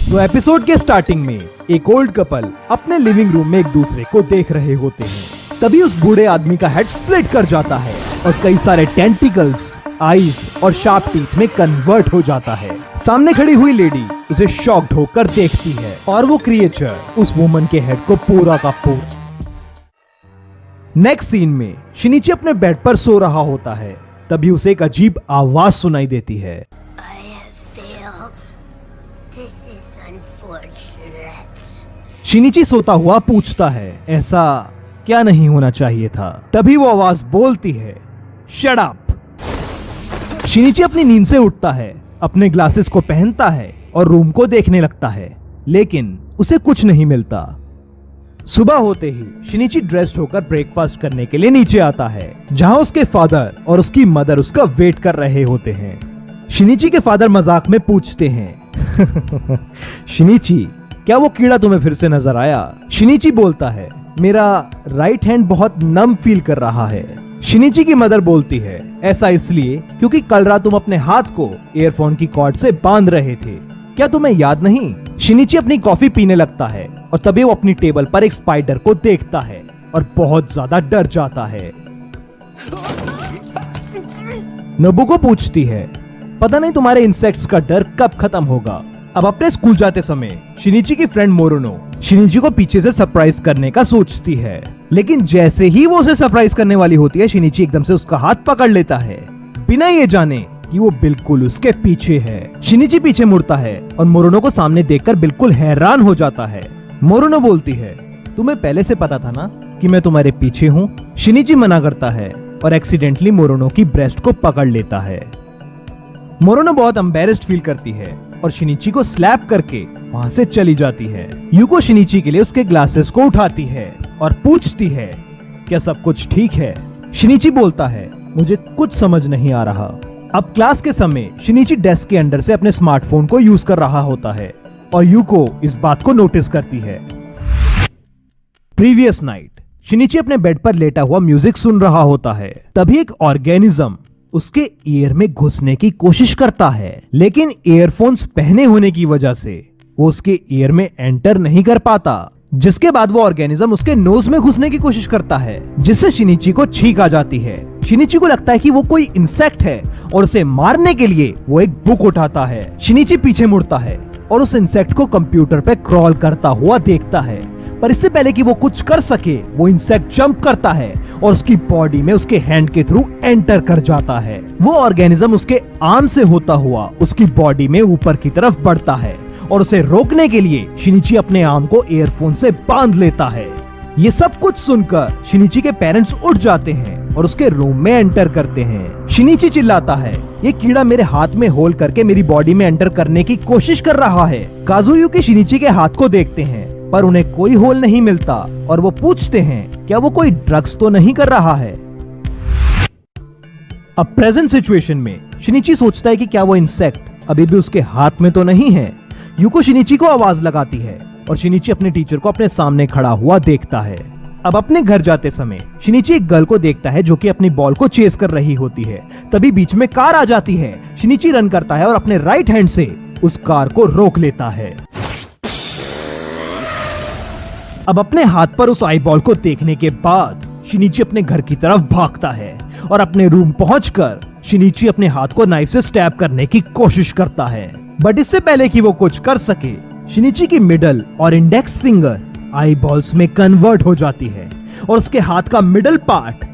तो एपिसोड के स्टार्टिंग में एक ओल्ड कपल अपने लिविंग रूम में एक दूसरे को देख रहे होते हैं। तभी उस बूढ़े आदमी का हेड स्प्लिट कर जाता है और कई सारे टेंटिकल्स, आईज और शार्प टीथ में कन्वर्ट हो जाता है। सामने खड़ी हुई लेडी उसे शॉक्ड होकर देखती है और वो क्रिएचर उस वुमन के हेड को पूरा का पूरा। नेक्स्ट सीन में शिनिची अपने बेड पर सो रहा होता है। तभी उसे एक अजीब आवाज सुनाई देती है। शिनिची सोता हुआ पूछता है, ऐसा क्या नहीं होना चाहिए था? तभी वो आवाज बोलती है, शट अप। शिनिची अपनी नींद से उठता है, अपने ग्लासेस को पहनता है और रूम को देखने लगता है, लेकिन उसे कुछ नहीं मिलता। सुबह होते ही शिनिची ड्रेस्ड होकर ब्रेकफास्ट करने के लिए नीचे आता है, जहां उसके फादर और उसकी मदर उसका वेट कर रहे होते हैं। शिनिची के फादर मजाक में पूछते हैं, शिनिची, क्या वो कीड़ा तुम्हें फिर से नजर आया? शिनिची बोलता है, मेरा राइट हैंड बहुत नम फील कर रहा है। शिनिची की मदर बोलती है, ऐसा इसलिए क्योंकि कल रात तुम अपने हाथ को एयरफोन की कॉर्ड से बांध रहे थे, क्या तुम्हें याद नहीं? शिनिची अपनी कॉफी पीने लगता है और तभी वो अपनी टेबल पर एक स्पाइडर को देखता है और बहुत ज्यादा डर जाता है। नबुको पूछती है, पता नहीं तुम्हारे इंसेक्ट्स का डर कब खत्म होगा। अब अपने स्कूल जाते समय शिनिची की फ्रेंड मोरोनो शिनिची को पीछे से सरप्राइज करने का सोचती है, लेकिन जैसे ही वो उसे सरप्राइज करने वाली होती है, शिनिची एकदम से उसका हाथ पकड़ लेता है, बिना ये जाने कि वो बिल्कुल उसके पीछे है। शिनिची पीछे मुड़ता है और मोरोनो को सामने देखकर बिल्कुल हैरान हो जाता है। मोरोनो बोलती है, तुम्हें पहले से पता था ना कि मैं तुम्हारे पीछे हूँ? शिनिची मना करता है और एक्सीडेंटली मोरोनो की ब्रेस्ट को पकड़ लेता है। मोरोनो बहुत एम्बैरेस्ड फील करती है और शिनिची को स्लैप करके वहाँ से चली जाती है। यूको शिनिची के लिए उसके ग्लासेस को उठाती है और पूछती है, क्या सब कुछ ठीक है? शिनिची बोलता है, मुझे कुछ समझ नहीं आ रहा। अब क्लास के समय शिनिची डेस्क के अंदर से अपने स्मार्टफोन को यूज कर रहा होता है और यूको इस बात को नोटिस करती है। प्रीवियस नाइट शिनिची अपने बेड पर लेटा हुआ म्यूजिक सुन रहा होता है। तभी एक ऑर्गेनिज्म उसके ईयर में घुसने की कोशिश करता है, लेकिन ईयरफोन्स पहने होने की वजह से वो उसके ईयर में एंटर नहीं कर पाता। जिसके बाद वो ऑर्गेनिज्म उसके नोज में घुसने की कोशिश करता है, जिससे शिनिची को छींक आ जाती है। शिनिची को लगता है कि वो कोई इंसेक्ट है और उसे मारने के लिए वो एक बुक उठाता है। शिनिची पीछे मुड़ता है और उस इंसेक्ट को कंप्यूटर पे क्रॉल करता हुआ देखता है, पर इससे पहले कि वो कुछ कर सके, वो इंसेक्ट जंप करता है और उसकी बॉडी में उसके हैंड के थ्रू एंटर कर जाता है। वो ऑर्गेनिज्म उसके आर्म से होता हुआ उसकी बॉडी में ऊपर की तरफ बढ़ता है और उसे रोकने के लिए शिनिची अपने आर्म को एयरफोन से बांध लेता है। ये सब कुछ सुनकर शिनिची के पेरेंट्स उठ जाते हैं और उसके रूम में एंटर करते हैं। शिनिची चिल्लाता है, ये कीड़ा मेरे हाथ में होल करके मेरी बॉडी में एंटर करने की कोशिश कर रहा है। काजुयुकी शिनिची के हाथ को देखते हैं, पर उन्हें कोई होल नहीं मिलता और वो पूछते हैं, क्या वो कोई ड्रग्स तो नहीं कर रहा है? अब प्रेजेंट सिचुएशन में शिनिची सोचता है कि क्या वो इंसेक्ट अभी भी उसके हाथ में तो नहीं है। यूको शिनिची को आवाज लगाती है और शिनिची अपने टीचर को अपने सामने खड़ा हुआ देखता है। अब अपने घर जाते समय शिनिची एक गर्ल को देखता है जो कि अपनी बॉल को चेस कर रही होती है। तभी बीच में कार आ जाती है। शिनिची रन करता है और अपने राइट हैंड से उस कार को रोक लेता है। अब अपने हाथ पर उस आई बॉल को देखने के बाद शिनिची अपने घर की तरफ भागता है और अपने रूम पहुंचकर शिनिची अपने हाथ को नाइफ से स्टैब करने की कोशिश करता है, बट इससे पहले कि वो कुछ कर सके, शिनिची की मिडल और इंडेक्स फिंगर आई बॉल्स में कन्वर्ट हो जाती है और उसके हाथ का मिडल पार्ट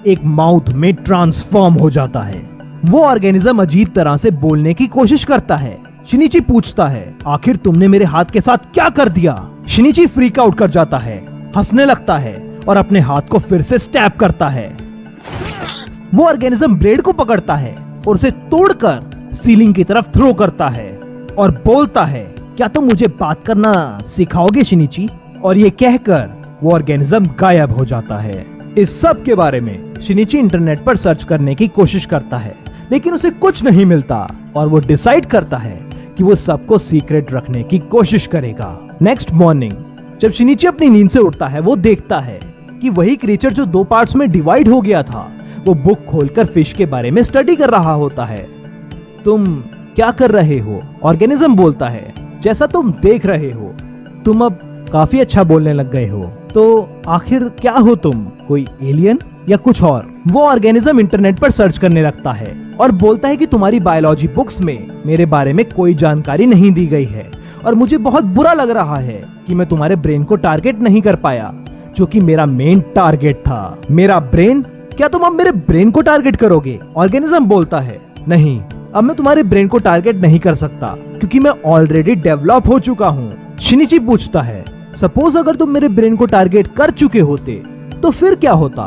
एक माउथ में ट्रांसफॉर्म हो जाता है। वो ऑर्गेनिज्म अजीब तरह से बोलने की कोशिश करता है। शिनिची पूछता है, आखिर तुमने मेरे हाथ के साथ क्या कर दिया? शिनिची फ्रीक आउट कर जाता है, हंसने लगता है और अपने हाथ को फिर से स्टैब करता है। वो ऑर्गेनिज्म ब्लेड को पकड़ता है और उसे तोड़कर सीलिंग की तरफ थ्रो करता है और बोलता है, क्या तुम मुझे बात करना सिखाओगे शिनिची? और ये कहकर वो ऑर्गेनिज्म गायब हो जाता है। इस सब के बारे में शिनिची इंटरनेट पर सर्च करने की कोशिश करता है, लेकिन उसे कुछ नहीं मिलता और वो डिसाइड करता है कि वो सबको सीक्रेट रखने की कोशिश करेगा। नेक्स्ट मॉर्निंग जब शिनिची अपनी नींद से उठता है, वो देखता है कि वही क्रिएचर जो 2 पार्ट्स में डिवाइड हो गया था, वो बुक खोलकर फिश के बारे में स्टडी कर रहा होता है। तुम क्या कर रहे हो? ऑर्गेनिज्म बोलता है, जैसा तुम देख रहे हो, तुम अब काफी अच्छा बोलने लग गए हो। तो आखिर क्या हो तुम, कोई एलियन या कुछ और? वो ऑर्गेनिज्म इंटरनेट पर सर्च करने लगता है और बोलता है कि तुम्हारी बायोलॉजी बुक्स में मेरे बारे में कोई जानकारी नहीं दी गई है और मुझे बहुत बुरा लग रहा है कि मैं तुम्हारे ब्रेन को टारगेट नहीं कर पाया, जो कि मेरा मेन टारगेट था। मेरा ब्रेन? क्या तुम अब मेरे ब्रेन को टारगेट करोगे? ऑर्गेनिज्म बोलता है, नहीं, अब मैं तुम्हारे ब्रेन को टारगेट नहीं कर सकता क्योंकि मैं ऑलरेडी डेवलप हो चुका हूँ। शिनिची पूछता है, सपोज अगर तुम मेरे ब्रेन को टारगेट कर चुके होते तो फिर क्या होता?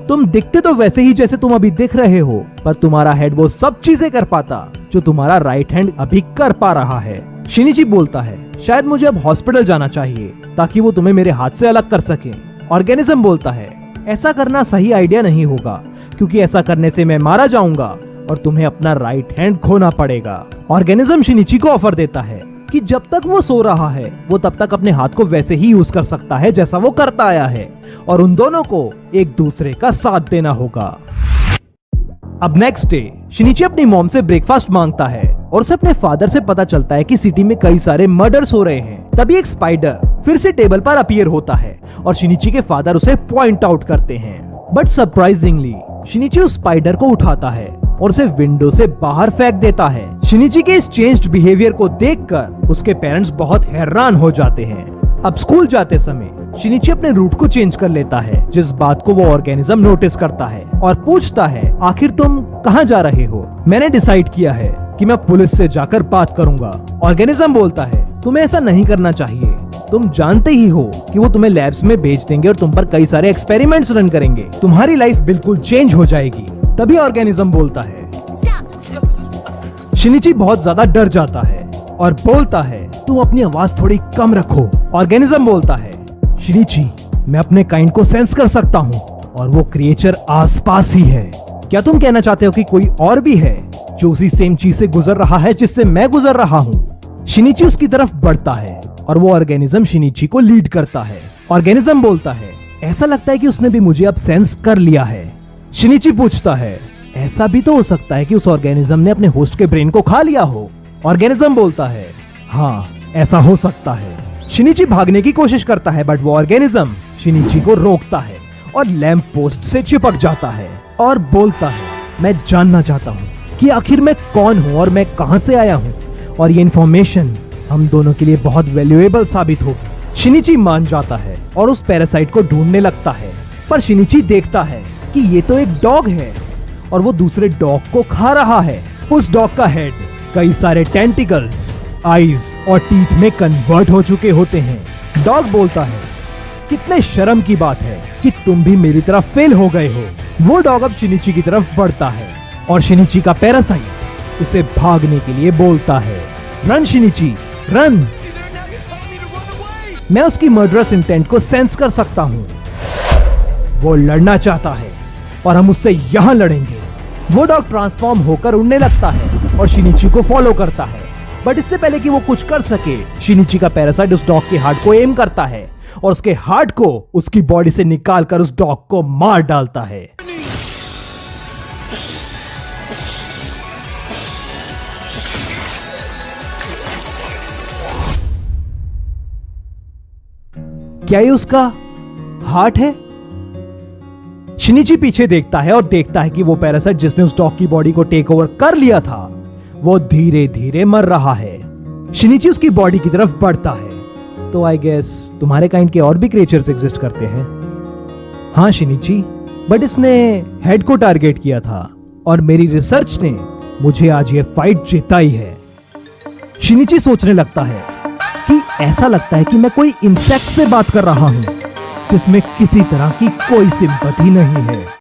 तुम दिखते तो वैसे ही जैसे तुम अभी दिख रहे हो, पर तुम्हारा हेड वो सब चीजें कर पाता जो तुम्हारा राइट हैंड अभी कर पा रहा है। शिनिची बोलता है, शायद मुझे अब हॉस्पिटल जाना चाहिए ताकि वो तुम्हें मेरे हाथ से अलग कर सके। ऑर्गेनिज्म बोलता है, ऐसा करना सही आइडिया नहीं होगा क्योंकि ऐसा करने से मैं मारा जाऊंगा और तुम्हें अपना राइट हैंड खोना पड़ेगा। ऑर्गेनिज्म शिनिची को ऑफर देता है कि जब तक वो सो रहा है वो तब तक अपने हाथ को वैसे ही यूज कर सकता है जैसा वो करता आया है और उन दोनों को एक दूसरे का साथ देना होगा। अब नेक्स्ट डे शिनिची अपनी मॉम से ब्रेकफास्ट मांगता है और उसे अपने फादर से पता चलता है कि सिटी में कई सारे मर्डर्स हो रहे हैं। तभी एक स्पाइडर फिर से टेबल पर अपीयर होता है और शिनिची के फादर उसे पॉइंट आउट करते हैं, बट सरप्राइजिंगली शिनिची उस स्पाइडर को उठाता है और उसे विंडो से बाहर फेंक देता है। शिनिची के इस चेंज्ड बिहेवियर को देखकर उसके पेरेंट्स बहुत हैरान हो जाते हैं। अब स्कूल जाते समय शिनिची अपने रूट को चेंज कर लेता है, जिस बात को वो ऑर्गेनिज्म नोटिस करता है और पूछता है, आखिर तुम कहाँ जा रहे हो? मैंने डिसाइड किया है कि मैं पुलिस से जाकर बात करूंगा। ऑर्गेनिज्म बोलता है, तुम्हें ऐसा नहीं करना चाहिए, तुम जानते ही हो कि वो तुम्हें लैब्स में भेज देंगे और तुम पर कई सारे एक्सपेरिमेंट्स रन करेंगे, तुम्हारी लाइफ बिल्कुल चेंज हो जाएगी। तभी ऑर्गेनिज्म बोलता है, शिनिची बहुत ज्यादा डर जाता है और बोलता है, तुम अपनी आवाज थोड़ी कम रखो। ऑर्गेनिज्म बोलता है, शिनिची, मैं अपने काइंड को सेंस कर सकता हूँ और वो क्रिएचर आसपास ही है। क्या तुम कहना चाहते हो कि कोई और भी है जो उसी सेम चीज से गुजर रहा है जिससे मैं गुजर रहा हूँ? शिनिची उसकी तरफ बढ़ता है और वो ऑर्गेनिज्म शिनिची को लीड करता है। ऑर्गेनिज्म बोलता है, ऐसा लगता है कि उसने भी मुझे अब सेंस कर लिया है। शिनिची पूछता है, ऐसा भी तो हो सकता है कि उस ऑर्गेनिज्म ने अपने होस्ट के ब्रेन को खा लिया हो? ऑर्गेनिज्म बोलता है, हाँ, ऐसा हो सकता है। शिनिची भागने की कोशिश करता है बट वो ऑर्गेनिज्म शिनिची को रोकता है और लैंप पोस्ट से चिपक जाता है और बोलता है, मैं जानना चाहता हूँ कि आखिर मैं कौन हूँ और मैं कहां से आया हूँ और ये इन्फॉर्मेशन हम दोनों के लिए बहुत वैल्यूएबल साबित होगी। शिनिची मान जाता है और उस पैरासाइट को ढूंढने लगता है, पर शिनिची देखता है कि ये तो एक डॉग है और वो दूसरे डॉग को खा रहा है। उस डॉग का हेड कई सारे टेंटिकल्स, आईज और टीथ में कन्वर्ट हो चुके होते हैं। डॉग बोलता है, कितने शर्म की बात है कि तुम भी मेरी तरफ फेल हो गए हो। वो डॉग अब शिनिची की तरफ बढ़ता है और शिनिची का पैरासाइट उसे भागने के लिए बोलता है, रन शिनिची, रन। मैं उसकी मर्डरस इंटेंट को सेंस कर सकता हूँ। वो लड़ना चाहता है और हम उससे यहाँ लड़ेंगे। वो डॉग ट्रांसफॉर्म होकर उड़ने लगता है और शिनिची को फॉलो करता है, बट इससे पहले कि वो कुछ कर सके, शिनिची का पैरासाइट उस डॉग के हार्ट को एम करता है और उसके हार्ट को उसकी बॉडी से निकालकर उस डॉग को मार डालता है। क्या ये उसका हार्ट है? शिनिची पीछे देखता है और देखता है कि वो पैरासाइट जिसने उस डॉग की बॉडी को टेक ओवर कर लिया था वो धीरे धीरे मर रहा है। शिनिची उसकी बॉडी की तरफ बढ़ता है। तो आई गेस तुम्हारे काइंड के और भी क्रिएचर्स एग्जिस्ट करते हैं। हाँ शिनिची, बट इसने हेड को टारगेट किया था और मेरी रिसर्च ने मुझे आज ये फाइट जिताई है। शिनिची सोचने लगता है कि ऐसा लगता है कि मैं कोई इंसेक्ट से बात कर रहा हूं जिसमें किसी तरह की कोई सिंपैथी नहीं है।